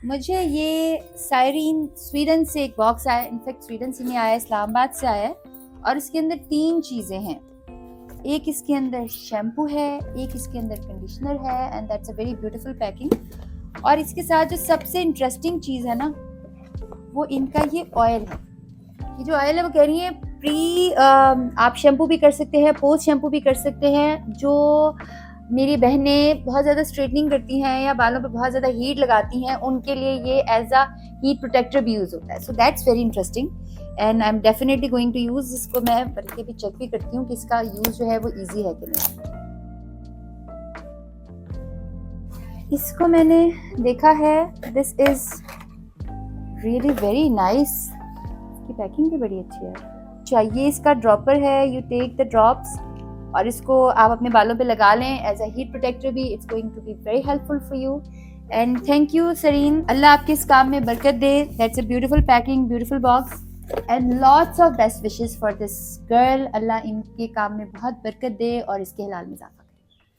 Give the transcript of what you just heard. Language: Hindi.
मुझे ये सायरीन स्वीडन से एक बॉक्स आया, इनफैक्ट स्वीडन से नहीं आया, इस्लामाबाद से आया है। और इसके अंदर 3 चीज़ें हैं। एक इसके अंदर शैम्पू है, एक इसके अंदर कंडीशनर है, and that's a very beautiful packing. और इसके साथ जो सबसे इंटरेस्टिंग चीज़ है ना, वो इनका ये ऑयल है। ये जो ऑयल है वो कह रही है आप शैम्पू भी कर सकते हैं, पोस्ट शैम्पू भी कर सकते हैं। जो मेरी बहनें बहुत ज़्यादा स्ट्रेटनिंग करती हैं या बालों पे बहुत ज़्यादा हीट लगाती हैं, उनके लिए ये एज अ हीट प्रोटेक्टर भी यूज़ होता है। So that's very interesting and I am definitely going to use इसको। मैं बल्कि भी चेक भी करती हूँ कि इसका यूज़ जो है वो ईजी है कि नहीं। इसको मैंने देखा है, this is really very nice. इसकी पैकिंग भी बड़ी अच्छी है। चाहिए इसका ड्रॉपर है, यू टेक द ड्रॉप्स और इसको आप अपने बालों पे लगा लें एज अ हीट प्रोटेक्टर भी। It's going to be very helpful for you and thank you Sareen. Allah आपके इस काम में बरकत दे। That's a beautiful packing, beautiful box and lots of best wishes for this girl. Allah इनके काम में बहुत बरकत दे और इसके हलाल में इजाफा